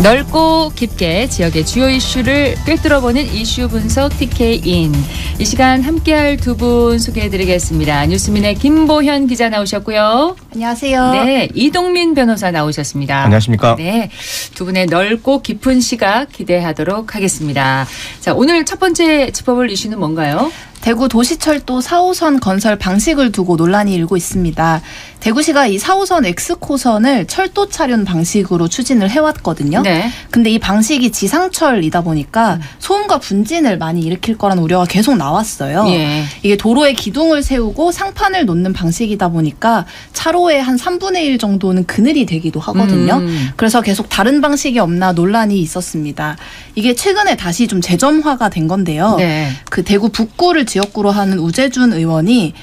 넓고 깊게 지역의 주요 이슈를 꿰뚫어보는 이슈 분석 TK인. 이 시간 함께할 두 분 소개해드리겠습니다. 뉴스민의 김보현 기자 나오셨고요. 안녕하세요. 네, 이동민 변호사 나오셨습니다. 안녕하십니까. 네, 두 분의 넓고 깊은 시각 기대하도록 하겠습니다. 자, 오늘 첫 번째 짚어볼 이슈는 뭔가요? 대구 도시철도 4호선 건설 방식을 두고 논란이 일고 있습니다. 대구시가 이 4호선 X코선을 철도 차륜 방식으로 추진을 해왔거든요. 네. 근데 이 방식이 지상철이다 보니까 소음과 분진을 많이 일으킬 거라는 우려가 계속 나왔어요. 예. 이게 도로에 기둥을 세우고 상판을 놓는 방식이다 보니까 차로의 한 3분의 1 정도는 그늘이 되기도 하거든요. 그래서 계속 다른 방식이 없나 논란이 있었습니다. 이게 최근에 다시 좀 재점화가 된 건데요. 네. 그 대구 북구를 지역구로 하는 우재준 의원이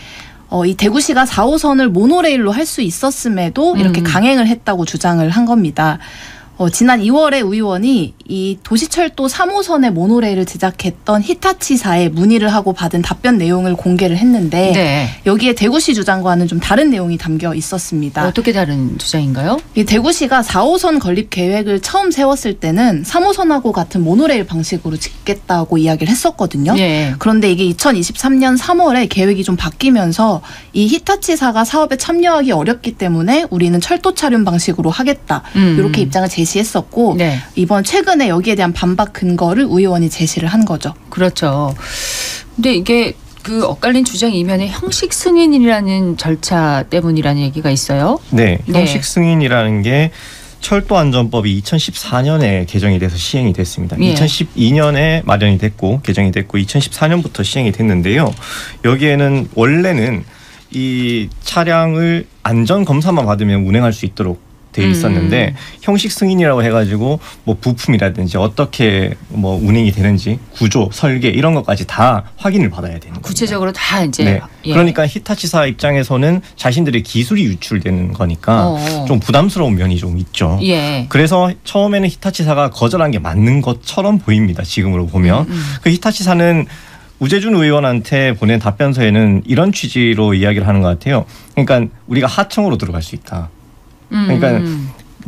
이 대구시가 4호선을 모노레일로 할 수 있었음에도 이렇게 강행을 했다고 주장을 한 겁니다. 지난 2월에 우 의원이 이 도시철도 3호선의 모노레일을 제작했던 히타치사에 문의를 하고 받은 답변 내용을 공개를 했는데 네. 여기에 대구시 주장과는 좀 다른 내용이 담겨 있었습니다. 어떻게 다른 주장인가요? 이 대구시가 4호선 건립 계획을 처음 세웠을 때는 3호선하고 같은 모노레일 방식으로 짓겠다고 이야기를 했었거든요. 예. 그런데 이게 2023년 3월에 계획이 좀 바뀌면서 이 히타치사가 사업에 참여하기 어렵기 때문에 우리는 철도 차륜 방식으로 하겠다. 이렇게 입장을 제시했었고 네. 이번 최근에 여기에 대한 반박 근거를 우 의원이 제시를 한 거죠. 그렇죠. 근데 이게 그 엇갈린 주장 이면에 형식 승인이라는 절차 때문이라는 얘기가 있어요. 네, 네. 형식 승인이라는 게 철도안전법이 2014년에 개정이 돼서 시행이 됐습니다. 예. 2012년에 마련이 됐고 개정이 됐고 2014년부터 시행이 됐는데요. 여기에는 원래는 이 차량을 안전 검사만 받으면 운행할 수 있도록 돼 있었는데 형식 승인이라고 해가지고 뭐 부품이라든지 어떻게 뭐 운행이 되는지 구조, 설계 이런 것까지 다 확인을 받아야 되는 거예요. 구체적으로 다 이제. 네. 예. 그러니까 히타치사 입장에서는 자신들의 기술이 유출되는 거니까 좀 부담스러운 면이 좀 있죠. 예. 그래서 처음에는 히타치사가 거절한 게 맞는 것처럼 보입니다. 지금으로 보면. 그 히타치사는 우재준 의원한테 보낸 답변서에는 이런 취지로 이야기를 하는 것 같아요. 그러니까 우리가 하청으로 들어갈 수 있다. 그러니까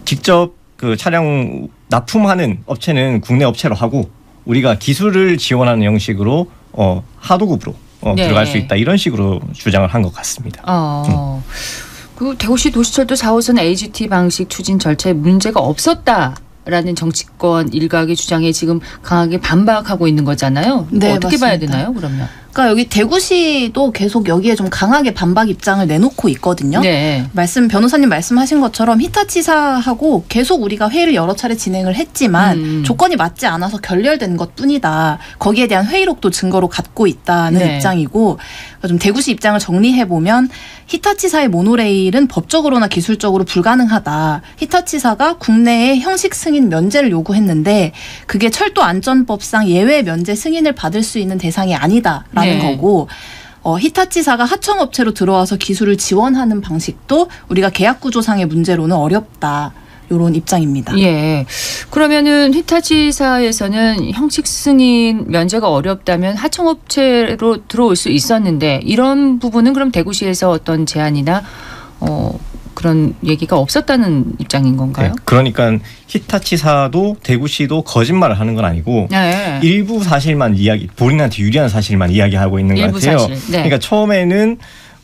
직접 그 차량 납품하는 업체는 국내 업체로 하고 우리가 기술을 지원하는 형식으로 하도급으로 네. 들어갈 수 있다. 이런 식으로 주장을 한 것 같습니다. 그 대구시 도시철도 4호선 AGT 방식 추진 절차에 문제가 없었다라는 정치권 일각의 주장에 지금 강하게 반박하고 있는 거잖아요. 네, 어떻게 맞습니다. 봐야 되나요, 그러면? 그러니까 여기 대구시도 계속 여기에 좀 강하게 반박 입장을 내놓고 있거든요. 네. 변호사님 말씀하신 것처럼 히타치사하고 계속 우리가 회의를 여러 차례 진행을 했지만 조건이 맞지 않아서 결렬된 것뿐이다. 거기에 대한 회의록도 증거로 갖고 있다는 네. 입장이고 좀 대구시 입장을 정리해보면 히타치사의 모노레일은 법적으로나 기술적으로 불가능하다. 히타치사가 국내에 형식 승인 면제를 요구했는데 그게 철도안전법상 예외 면제 승인을 받을 수 있는 대상이 아니다라는 네. 거고 히타치사가 하청업체로 들어와서 기술을 지원하는 방식도 우리가 계약구조상의 문제로는 어렵다. 이런 입장입니다. 예. 그러면은 히타치사에서는 형식 승인 면제가 어렵다면 하청업체로 들어올 수 있었는데 이런 부분은 그럼 대구시에서 어떤 제안이나 그런 얘기가 없었다는 입장인 건가요? 네. 그러니까 히타치사도 대구시도 거짓말을 하는 건 아니고 네. 일부 사실만 본인한테 유리한 사실만 이야기하고 있는 것 일부 같아요. 사실. 네. 그러니까 처음에는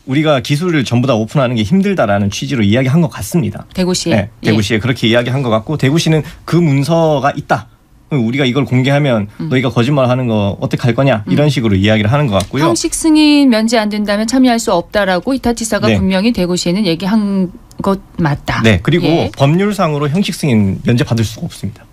우리가 기술을 전부 다 오픈하는 게 힘들다라는 취지로 이야기한 것 같습니다. 대구시에. 네, 대구시에 그렇게 이야기한 것 같고 대구시는 그 문서가 있다. 우리가 이걸 공개하면 너희가 거짓말하는 거 어떻게 할 거냐 이런 식으로 이야기를 하는 것 같고요. 형식 승인 면제 안 된다면 참여할 수 없다라고 히타치사가 네. 분명히 대구시에는 얘기한 것 맞다. 네, 그리고 예. 법률상으로 형식 승인 면제 받을 수가 없습니다.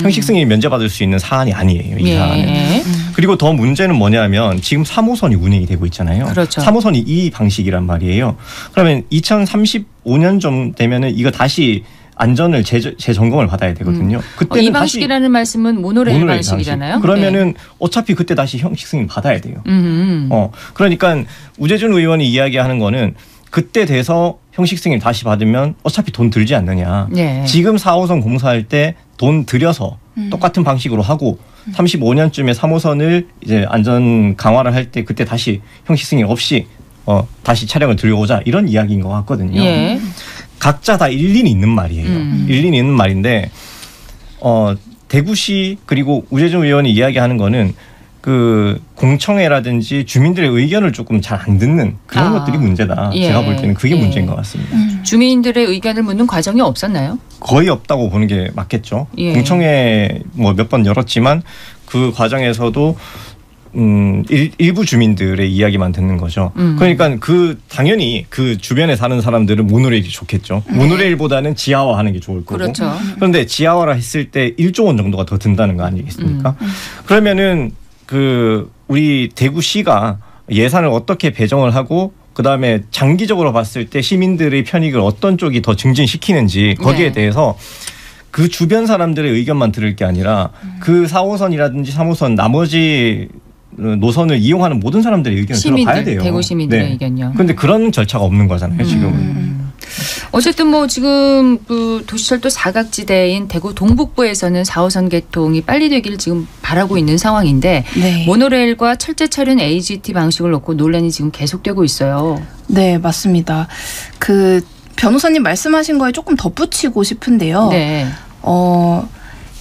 형식 승인 면제 받을 수 있는 사안이 아니에요. 이 예. 사안은. 그리고 더 문제는 뭐냐면 지금 3호선이 운행이 되고 있잖아요. 그렇죠. 3호선이 이 방식이란 말이에요. 그러면 2035년 좀 되면은 이거 다시 안전을 재점검을 받아야 되거든요. 그때는 이 방식이라는 말씀은 모노레일 방식이잖아요. 그러면은 어차피 그때 다시 형식 승인 받아야 돼요. 그러니까 우재준 의원이 이야기하는 거는 그때 돼서 형식 승인 다시 받으면 어차피 돈 들지 않느냐. 네. 지금 4호선 공사할 때 돈 들여서 똑같은 방식으로 하고 35년쯤에 3호선을 이제 안전 강화를 할 때 그때 다시 형식 승인 없이 다시 차량을 들여오자 이런 이야기인 것 같거든요. 예. 각자 다 일리는 있는 말이에요. 일리는 있는 말인데 대구시 그리고 우재준 의원이 이야기하는 거는 그 공청회라든지 주민들의 의견을 조금 잘 안 듣는 그런 것들이 문제다. 예. 제가 볼 때는 그게 문제인 것 같습니다. 주민들의 의견을 묻는 과정이 없었나요? 거의 없다고 보는 게 맞겠죠. 예. 공청회 뭐 몇 번 열었지만 그 과정에서도 일부 주민들의 이야기만 듣는 거죠. 그러니까 당연히 그 주변에 사는 사람들은 모노레일이 좋겠죠. 모노레일보다는 지하화하는 게 좋을 거고. 그렇죠. 그런데 지하화라 했을 때 1조 원 정도가 더 든다는 거 아니겠습니까? 그러면은 우리 대구시가 예산을 어떻게 배정을 하고 그다음에 장기적으로 봤을 때 시민들의 편익을 어떤 쪽이 더 증진시키는지 거기에 대해서 그 주변 사람들의 의견만 들을 게 아니라 그 4호선이라든지 3호선 나머지 노선을 이용하는 모든 사람들의 의견을 들어봐야 돼요. 대구 시민들의 의견요. 그런데 그런 절차가 없는 거잖아요, 지금은. 어쨌든 뭐 지금 그 도시철도 사각지대인 대구 동북부에서는 4호선 개통이 빨리 되기를 지금 바라고 있는 상황인데 네. 모노레일과 철제 차륜 AGT 방식을 놓고 논란이 지금 계속되고 있어요. 네, 맞습니다. 그 변호사님 말씀하신 거에 조금 덧붙이고 싶은데요. 네.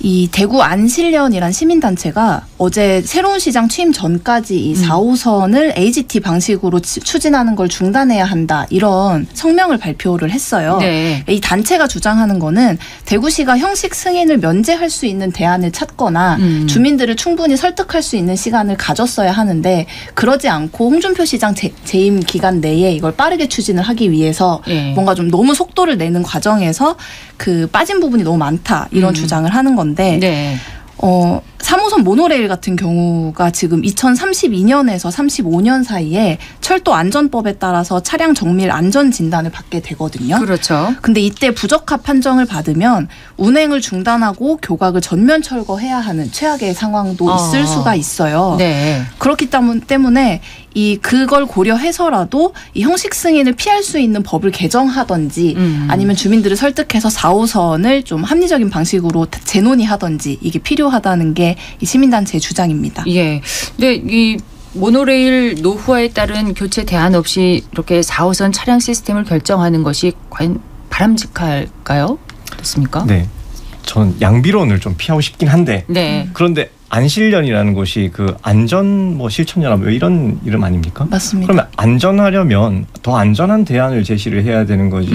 이 대구 안실련이란 시민단체가 어제 새로운 시장 취임 전까지 이 4호선을 AGT 방식으로 추진하는 걸 중단해야 한다 이런 성명을 발표를 했어요. 네. 이 단체가 주장하는 거는 대구시가 형식 승인을 면제할 수 있는 대안을 찾거나 주민들을 충분히 설득할 수 있는 시간을 가졌어야 하는데 그러지 않고 홍준표 시장 재임 기간 내에 이걸 빠르게 추진을 하기 위해서 뭔가 좀 너무 속도를 내는 과정에서 그 빠진 부분이 너무 많다 이런 주장을 하는 건데 네. 3호선 모노레일 같은 경우가 지금 2032년에서 35년 사이에 철도 안전법에 따라서 차량 정밀 안전 진단을 받게 되거든요. 그렇죠. 근데 이때 부적합 판정을 받으면 운행을 중단하고 교각을 전면 철거해야 하는 최악의 상황도 있을 수가 있어요. 네. 그렇기 때문에 그걸 고려해서라도 이 형식 승인을 피할 수 있는 법을 개정하든지 아니면 주민들을 설득해서 4호선을 좀 합리적인 방식으로 재논의하든지 이게 필요하다는 게 이 시민단체의 주장입니다. 예. 근데 이 모노레일 노후화에 따른 교체 대안 없이 이렇게 4호선 차량 시스템을 결정하는 것이 과연 바람직할까요? 그렇습니까? 네. 전 양비론을 좀 피하고 싶긴 한데 네. 그런데 안실련이라는 곳이 그 안전 실천연합 이런 이름 아닙니까? 맞습니다. 그러면 안전하려면 더 안전한 대안을 제시를 해야 되는 거지.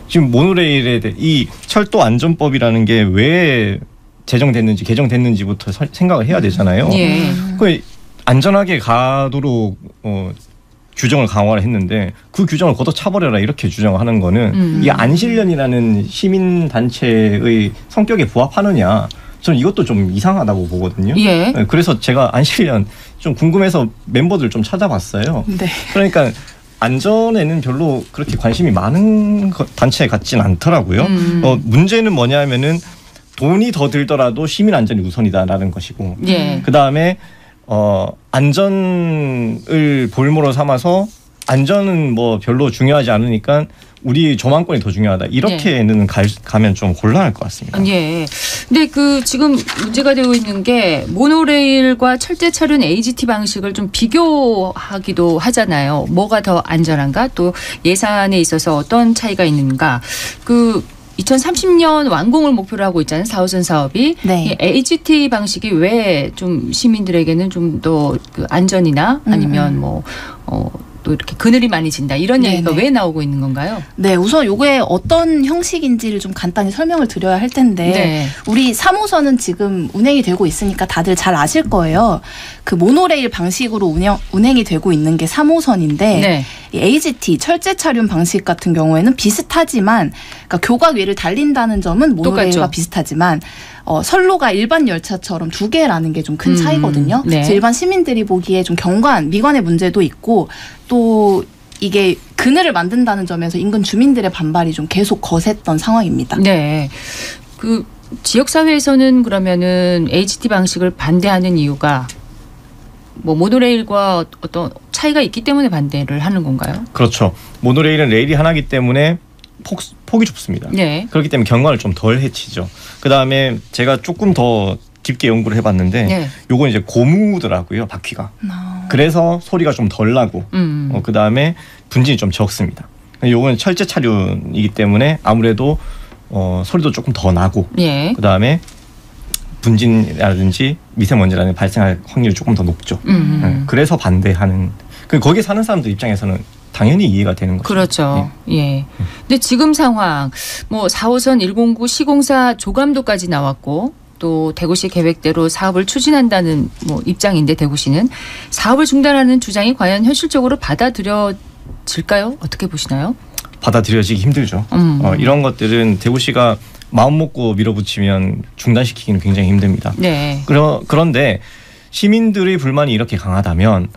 지금 모노레일에 이 철도 안전법이라는 게 왜 제정됐는지 개정됐는지부터 생각을 해야 되잖아요. 예. 그 안전하게 가도록 규정을 강화를 했는데 그 규정을 걷어차버려라 이렇게 주장하는 거는 이 안실련이라는 시민단체의 성격에 부합하느냐 저는 이것도 좀 이상하다고 보거든요. 예. 그래서 제가 안실련 좀 궁금해서 멤버들 좀 찾아봤어요. 네. 그러니까 안전에는 별로 그렇게 관심이 많은 단체 같진 않더라고요. 문제는 뭐냐면은 돈이 더 들더라도 시민 안전이 우선이다라는 것이고 예. 그다음에 안전을 볼모로 삼아서 안전은 뭐 별로 중요하지 않으니까 우리 조망권이 더 중요하다. 이렇게는 가면 좀 곤란할 것 같습니다. 예. 근데 지금 문제가 되고 있는 게 모노레일과 철제 차륜 AGT 방식을 좀 비교하기도 하잖아요. 뭐가 더 안전한가? 또 예산에 있어서 어떤 차이가 있는가? 2030년 완공을 목표로 하고 있잖아요. 4호선 사업이. 네. 이 AGT 방식이 왜 좀 시민들에게는 좀 더 안전이나 아니면 또 이렇게 그늘이 많이 진다. 이런 얘기가 왜 나오고 있는 건가요? 네, 우선 요게 어떤 형식인지를 좀 간단히 설명을 드려야 할 텐데 우리 3호선은 지금 운행이 되고 있으니까 다들 잘 아실 거예요. 그 모노레일 방식으로 운행이 되고 있는 게 3호선인데 이 AGT 철제 차륜 방식 같은 경우에는 비슷하지만 그러니까 교각 위를 달린다는 점은 모노레일과 똑같죠. 비슷하지만 선로가 일반 열차처럼 두 개라는 게 좀 큰 차이거든요. 네. 그래서 일반 시민들이 보기에 좀 미관의 문제도 있고 또 이게 그늘을 만든다는 점에서 인근 주민들의 반발이 좀 계속 거셌던 상황입니다. 네. 지역사회에서는 그러면은 AGT 방식을 반대하는 이유가 뭐 모노레일과 어떤 차이가 있기 때문에 반대를 하는 건가요? 그렇죠. 모노레일은 레일이 하나이기 때문에 폭이 좁습니다. 네. 그렇기 때문에 경관을 좀 덜 해치죠. 그다음에 제가 조금 더 깊게 연구를 해봤는데 요건 이제 고무더라고요. 바퀴가. 그래서 소리가 좀 덜 나고 그다음에 분진이 좀 적습니다. 요건 철제 차륜이기 때문에 아무래도 소리도 조금 더 나고 그다음에 분진이라든지 미세먼지라는 발생할 확률이 조금 더 높죠. 그래서 반대하는. 거기 사는 사람들 입장에서는 당연히 이해가 되는 거죠. 그렇죠. 예. 근데 지금 상황 뭐 4호선 109 시공사 조감도까지 나왔고 또 대구시 계획대로 사업을 추진한다는 뭐 입장인데 대구시는 사업을 중단하는 주장이 과연 현실적으로 받아들여질까요? 어떻게 보시나요? 받아들여지기 힘들죠. 이런 것들은 대구시가 마음 먹고 밀어붙이면 중단시키기는 굉장히 힘듭니다. 네. 그런데 시민들의 불만이 이렇게 강하다면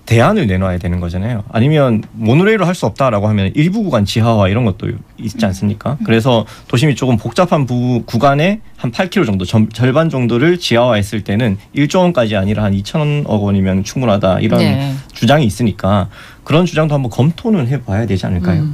대안을 내놔야 되는 거잖아요. 아니면 모노레일로 할 수 없다라고 하면 일부 구간 지하화 이런 것도 있지 않습니까? 그래서 도심이 조금 복잡한 구간에 한 8km 정도 절반 정도를 지하화했을 때는 1조 원까지 아니라 한 2천억 원이면 충분하다 이런 네. 주장이 있으니까 그런 주장도 한번 검토는 해봐야 되지 않을까요?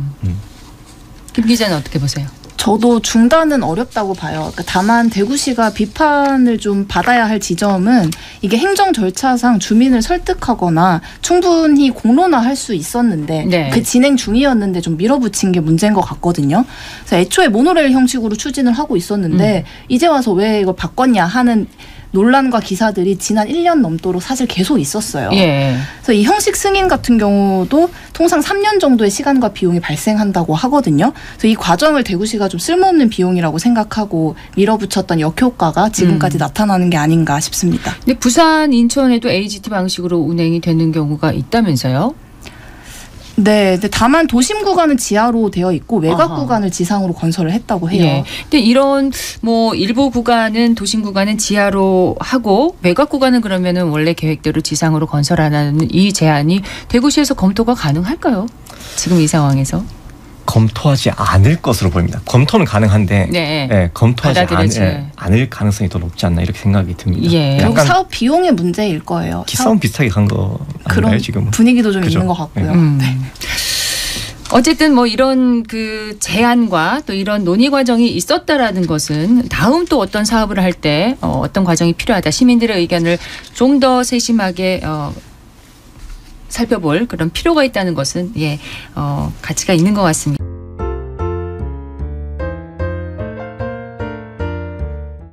김 기자는 어떻게 보세요? 저도 중단은 어렵다고 봐요. 그러니까 다만 대구시가 비판을 좀 받아야 할 지점은 이게 행정 절차상 주민을 설득하거나 충분히 공론화할 수 있었는데 네. 그 진행 중이었는데 좀 밀어붙인 게 문제인 것 같거든요. 그래서 애초에 모노레일 형식으로 추진을 하고 있었는데 이제 와서 왜 이걸 바꿨냐 하는 논란과 기사들이 지난 1년 넘도록 사실 계속 있었어요. 예. 그래서 이 형식 승인 같은 경우도 통상 3년 정도의 시간과 비용이 발생한다고 하거든요. 그래서 이 과정을 대구시가 좀 쓸모없는 비용이라고 생각하고 밀어붙였던 역효과가 지금까지 나타나는 게 아닌가 싶습니다. 근데 부산, 인천에도 AGT 방식으로 운행이 되는 경우가 있다면서요? 네, 근데 다만 도심 구간은 지하로 되어 있고 외곽 아하. 구간을 지상으로 건설을 했다고 해요. 예. 근데 이런 뭐 일부 구간은 도심 구간은 지하로 하고 외곽 구간은 그러면은 원래 계획대로 지상으로 건설하는 이 제안이 대구시에서 검토가 가능할까요? 지금 이 상황에서? 검토하지 않을 것으로 보입니다. 검토는 가능한데 네. 검토하지 받아들여지. 않을 가능성이 더 높지 않나 이렇게 생각이 듭니다. 예. 결국 약간 사업 비용의 문제일 거예요. 기싸움 비슷하게 간 거 아닌가요 그런 지금? 분위기도 좀 그죠? 있는 것 같고요. 네. 어쨌든 뭐 이런 그 제안과 또 이런 논의 과정이 있었다라는 것은 다음 또 어떤 사업을 할 때 어떤 과정이 필요하다. 시민들의 의견을 좀 더 세심하게 살펴볼 그런 필요가 있다는 것은 가치가 있는 것 같습니다.